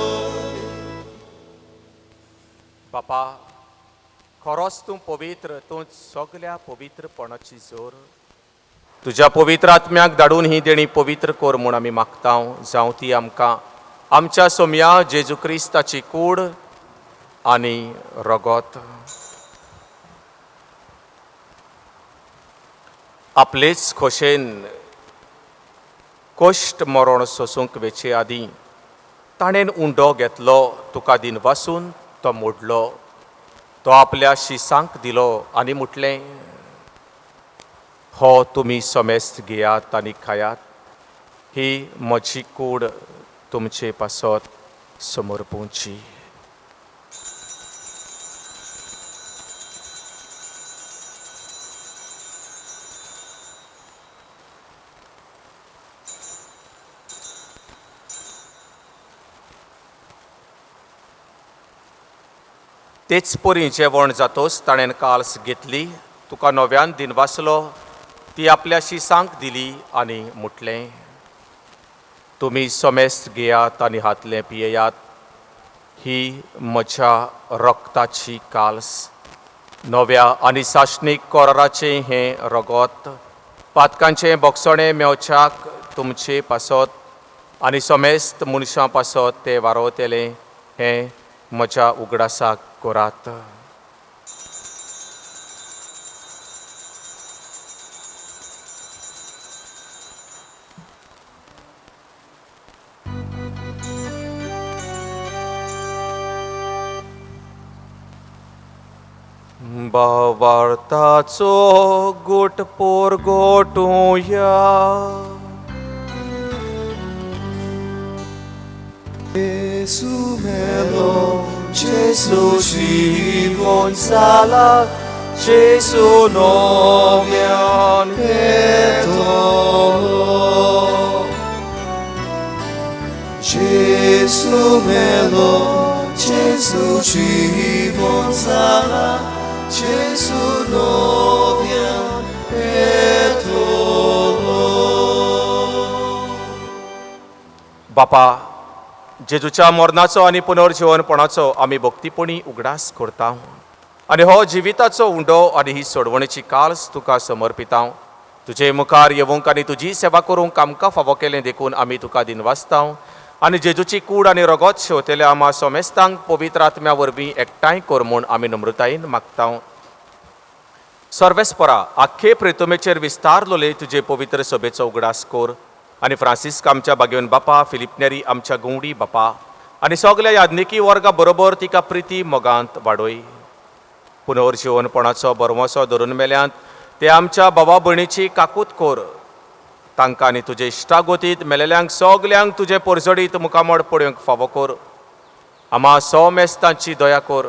Speaker 2: बापा खरोच तूं पवित्र तूं सगल्या पवित्रपणाची जोर तुज्या पवित्र आत्म्याक धाडून ही देणी पवित्र कोर म्हूण आमी मागतां जावं ती आमकां आमच्या सोम्या जेजू क्रिस्ताची कूड आनी रगत आपलेच खोशेन कश्ट मरण सोसूंक वेचे आदीं ताणेन उंडो घेतलो तुका दिनवासून तो मोडलो तो आपल्या शिसांक दिलो आनी म्हटलें हो तुमी सोमेस्त घेयात आनी खायात ही म्हजी कूड तुमचे पासत समर्पूंची. तेच परी जेवण जातोच ताणें काल्स घेतली तुका नव्यान दिनवासलो ती आपल्या शिसांक दिली आनी म्हटलें तुमी सोमेस्त घेयात आनी हातलें पियेयात ही म्हज्या रक्ताची काल्स नव्या आनी साश्णीक कोराचें हें रगत पातकांचें बोगसणें मेवच्याक तुमचे पासत आनी सोमेस्त मनशां पासत तें वारोतेलें हें म्हज्या उगडासाक कोरात. भावार्थाचो गोट पोरगोटूया
Speaker 1: Jesu melo, Jesu żywon zala, Jesu nowian petolo. Jesu melo, Jesu żywon zala, Jesu nowian petolo.
Speaker 2: बापा जेजूच्या मरणाचो आनी पुनर्जीवनपणाचो आमी भक्तीपणी उगडास करता आनी हो जिविताचो उंडो आनी ही सोडवणेची काल्स तुका समर्पितां तुजे मुखार येवंक आनी तुजी सेवा करूंक आमकां फावो केलें देखून आमी तुका दिनवासतां आनी जेजूची कूड आनी रगत शेवतेल्या आमा सोमेस्तांक पवित्र आत्म्या वरवीं एकठांय कर म्हूण आमी नम्रतायेन मागतां. सर्वेस्परा आख्खे प्रेतुमेचेर विस्तारलोले तुजे पवित्र सभेचो उगडास कोर आनी फ्रांसिस्क आमच्या बागेवन बापा फिलिपनेरी आमच्या गुंवडी बापा आनी सगल्या याज्ञिकी वर्गा बरोबर तिका प्रिती मोगांत वाडोय. पुनर्जीवनपणाचो बरवोसो धरून मेल्यांत ते आमच्या भावा भयणीची काकूत कोर तांकां आनी तुजे इश्टागोतीत मेलेल्यांक सगल्यांक तुजे परजडीत मुखामोड पडूंक फावो कोर. आमा सोमेस्तांची दया कोर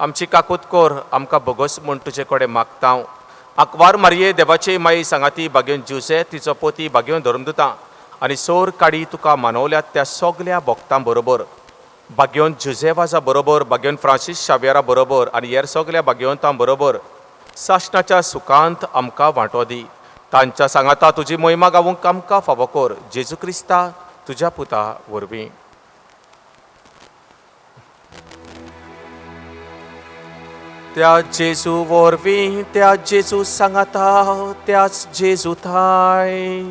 Speaker 2: आमची काकूत कोर आमकां भोगोस म्हूण तुजे कडेन मागतां. आंकवार मारये देवाची माई सांगाती बागेवन जुसे तिचो पोती बागेवन धर्मदुतां आनी सोर काडी तुका मानवल्यात त्या सगल्या भक्तां बरोबर बागेवन जुजेवाजा बरोबर बागेवन फ्रांसीस शावेरा बरोबर आनी हेर सगल्या बागेवंतां बरोबर सासणाच्या सुखांत आमकां वांटो दी. तांच्या सांगाता तुजी महिमा गावूंक आमकां फावो कर. जेजू क्रिस्ता तुज्या पुता वरवीं. त्या जेजू वरवीं, त्या जेजू सांगाता, त्याच जेजू थाय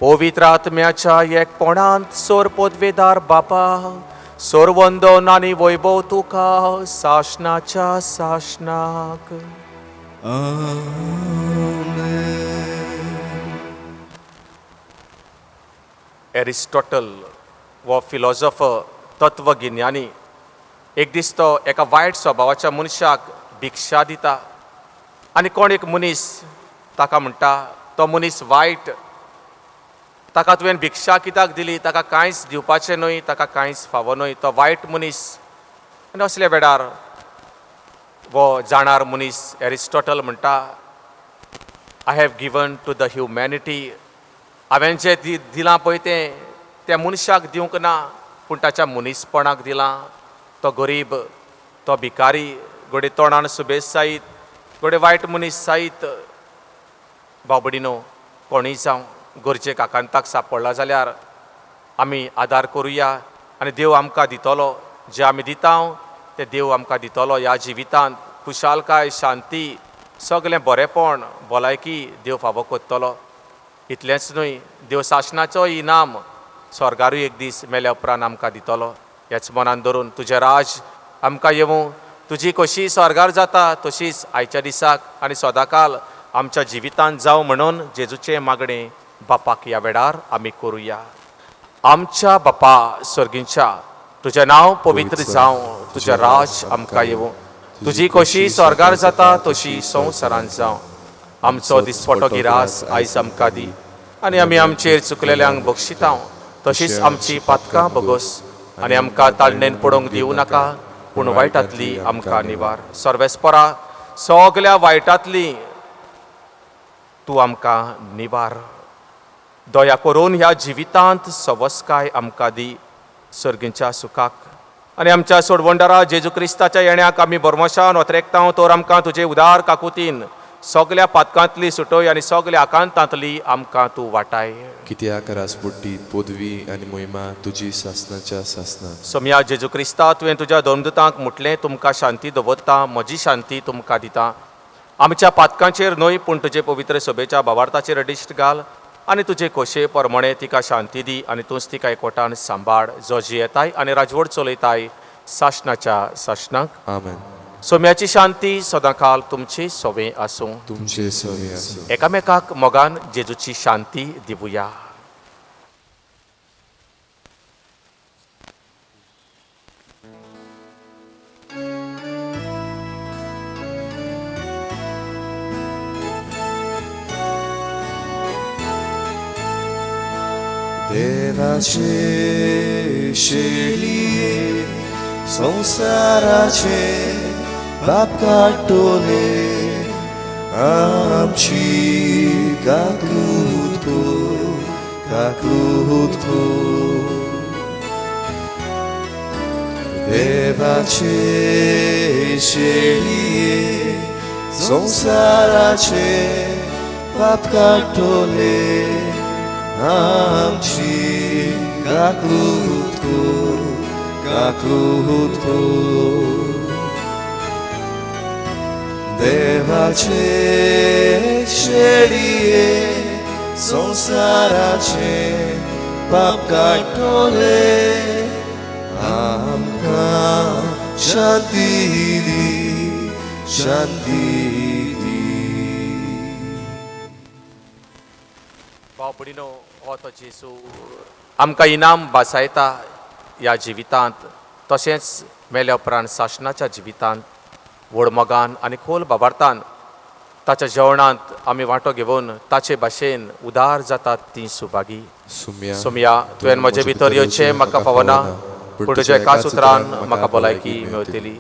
Speaker 2: पवित्र आत्म्याच्या एकपणांत सोर पदवेदार बापा, सोर वंदन आनी वैभव तुका सासणाच्या सासणाक. एरिस्टॉटल वो फिलॉसॉफर तत्वगिन्यानी एक दीस तो एका वायट स्वभावाच्या मनशाक भिक्षा दिता आनी कोण एक मनीस ताका म्हणटा तो मनीस वायट, ताका तुवें भिक्षा कित्याक दिली, ताका कांयच दिवपाचें न्हय, ताका कांयच फावो न्हय, तो वायट मनीस. आनी असल्या वेळार वो जाणार मनीस एरिस्टॉटल म्हणटा, I have given to the humanity. हांवें जें दिलां पळय तें त्या मनशाक दिवंक ना, पूण ताच्या मनीसपणाक दिलां. तो गरीब, तो भिकारी, गोडे तोंडान सुबेज सायत, गोडे वायट मनीस सायत. बाबडीनो, कोणीय जावं गरजेक आकांताक सांपडला जाल्यार आमी आदार करुया आनी देव आमकां दितलो. जें आमी दिता तें देव आमकां दितलो. ह्या जिवितांत खुशालकाय, शांती, सगलें बरेंपण, भलायकी देव फावो करतलो. इतलेंच न्हय, देव सासणाचो इनाम स्वर्गारूय एक दीस मेल्या उपरांत आमकां दितलो. हेच मनान धरून तुजें राज आमकां येवूं, तुजी कशी स्वर्गार जाता तशीच आयच्या दिसाक आनी सदांकाल आमच्या जिवितांत जावं म्हणून जेजूचें मागणें बापाक ह्या वेळार आमी करुया. आमच्या बापा स्वर्गींच्या, तुजें नांव पवित्र जावं, तुजें राज आमकां येवूं, तुजी कशी स्वर्गार जाता तशी संवसारांत जावं. आमचो दिसपटो गिरास आयज आमकां दी आनी आमी आमचेर चुकलेल्यांक बक्षिता तशीच आमची पातकां बगोस आनी आमकां ताळणेन पडोवंक दिवं नाका, पूण वायटांतली आमकां निवार. सर्वेस्परा, सगल्या वायटांतली तूं आमकां निवार. दया करून ह्या जिवितांत सवस्काय आमकां दी सर्गींच्या सुखाक आनी आमच्या सोडवंडरा जेजू क्रिस्ताच्या येण्याक आमी बरमोशान वतरेकता तर आमकां तुजे उदार काकुतीन सगल्या पातकांतली सुटय आनी सगल्या आकांतांतली आमकां तूं वाटाय.
Speaker 4: कित्याक राजपुट्टी, पदवी आनी महिमा तुजी सासणाच्या सासणाक.
Speaker 2: सोम्या जेजू क्रिस्ता, तुवें तुज्या दोनदूतांक म्हटलें, तुमकां शांती दवरता, म्हजी शांती तुमकां दिता. आमच्या पातकांचेर न्हय, पूण तुजे पवित्र सभेच्या भावार्थाचेर अडिश्ट घाल आनी तुजे खोशे परमणे तिका शांती दी आनी तूंच तिका एकवटान सांबाळ, जो जियेताय आनी राजवट चलयताय सासणाच्या सासणाक.
Speaker 4: आमेन.
Speaker 2: सोम्याची शांती सदांकाल तुमची सोवे आसूं.
Speaker 4: तुमचे सवे आसूं.
Speaker 2: एकामेकाक मोगान जेजूची शांती दिवया.
Speaker 1: देवाचे शेळिये संसाराचे बाप काटोले आमची काकूत को देवाचे शेळिये संसाराचे बाप काटोले आमची काकूत को देवाचे शेळिये संसाराचे पाप काटोले आमकां शांती दी, शांती दी.
Speaker 2: बावपडीनो, हो तो जेजू आमकां इनाम बासायता ह्या जिवितांत, तशेंच मेल्या उपरांत सासणाच्या जिवितांत व्हड मोगान आनी खोल बाबार्थान ताच्या जेवणांत आमी वांटो घेवन ताचे भाशेन उदार जातात ती सुभागी. सोम्या, तुवें म्हजे भितर येवचें म्हाका फावना, पूण तुज्या एकाच उतरान म्हाका भलायकी मेळटली.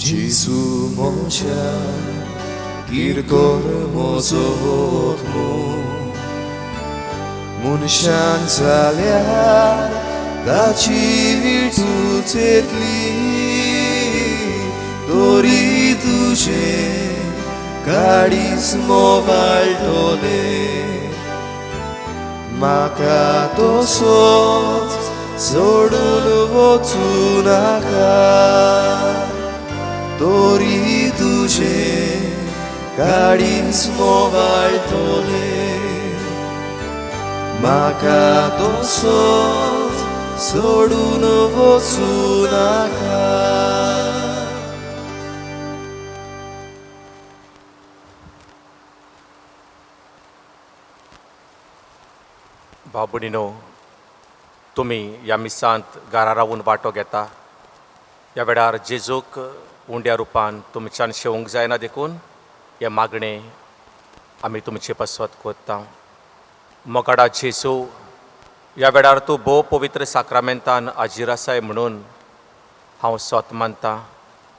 Speaker 1: Gesù moja kirkor mozotmo मनशान जाल्यार ताची विटूचेतली तोरी तुझे काडीच मोवाळटोले म्हाका तसोच सोडून वचू नाका तोरी तुझे काडीच मोवाळटोले म्हाका तसोच सोडून वचू नाका
Speaker 2: भाव भयणीनो, तुम्ही ह्या मिसांत घरा रावून वांटो घेता ह्या वेळार जेजूक उंड्या रुपान तुमच्यान शेवूंक जायना देखून हे मागणें आमी तुमचे पसवत कोत्ता. मोगाडा जेजू, ह्या वेळार तूं भोव पवित्र साक्रामेंतान हाजीर आसाय म्हणून हांव सोत मानतां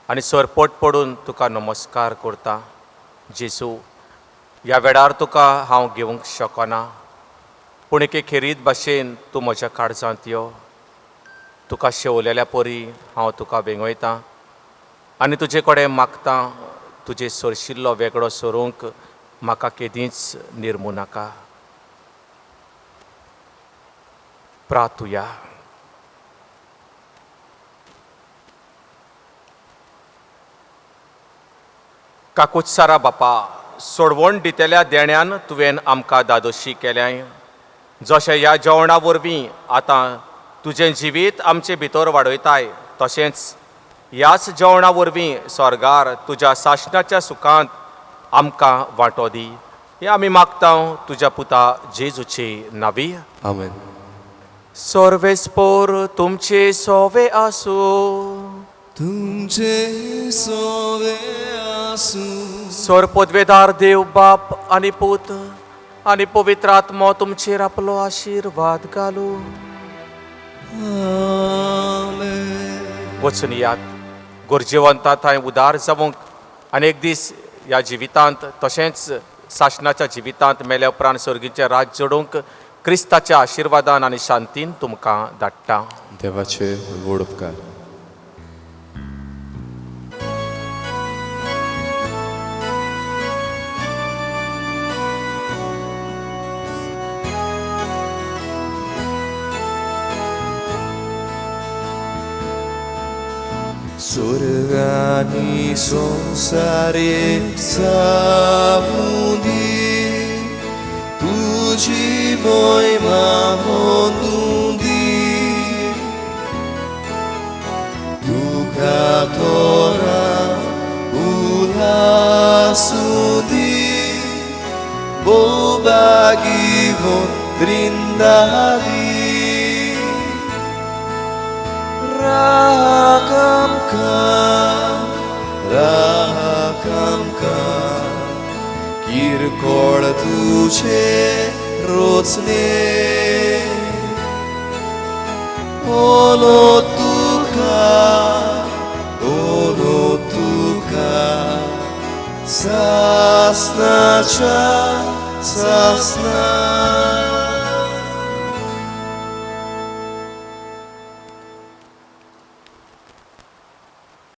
Speaker 2: आनी सरपोट पडून तुका नमस्कार करतां. जेजू, ह्या वेळार तुका हांव घेवंक शकना, पूण एके खेरीत भाशेन तूं म्हज्या काळजांत यो. तुका शेवलेल्या परी हांव तुका वेंगयतां आनी तुजे कडेन मागतां, तुजे सरशिल्लो वेगळो सोरूंक म्हाका केदींच निर्मू नाका. प्रार्थुया. काकुत्सारा बापा, सोडवण दितेल्या देण्यान तुवें आमकां दादोशी केल्याय. जशें ह्या जेवणा वरवीं आतां तुजें जिवीत आमचे भितर वाडयताय, तशेंच ह्याच जेवणा वरवीं स्वर्गार तुज्या शासनाच्या सुखांत आमकां वांटो दी. हें आमी मागतां तुज्या पुता जेजूचे नांवी.
Speaker 4: आमेन.
Speaker 2: सर्वेस्पोर तुमचे सोवे आसूं.
Speaker 1: तुमचे सोवे आसूं.
Speaker 2: सरपदवेदार देव बाप आनी पूत आनी पवित्र आत्मो तुमचेर आपलो आशिर्वाद घालूं.
Speaker 1: आमेन.
Speaker 2: वचून यात, गुरजेवंतां थंय उदार जावंक आनी एक दीस ह्या जिवितांत तशेंच शासनाच्या जिवितांत मेल्या उपरांत सर्गीचें राज जोडूंक क्रिस्ताच्या आशिर्वादान आनी शांतीन तुमकां धाडटा.
Speaker 4: देवाचे व्हड उपकार.
Speaker 1: स्वर्गानी संसारे सावुंदी तुझी महिमा होंदुंदी तुका तोरा उल्हासुंदी बोबागी वोंद्रिंदादी Rakamka Kirkol tuझे रोचने Olo tuka Sasnacha sasna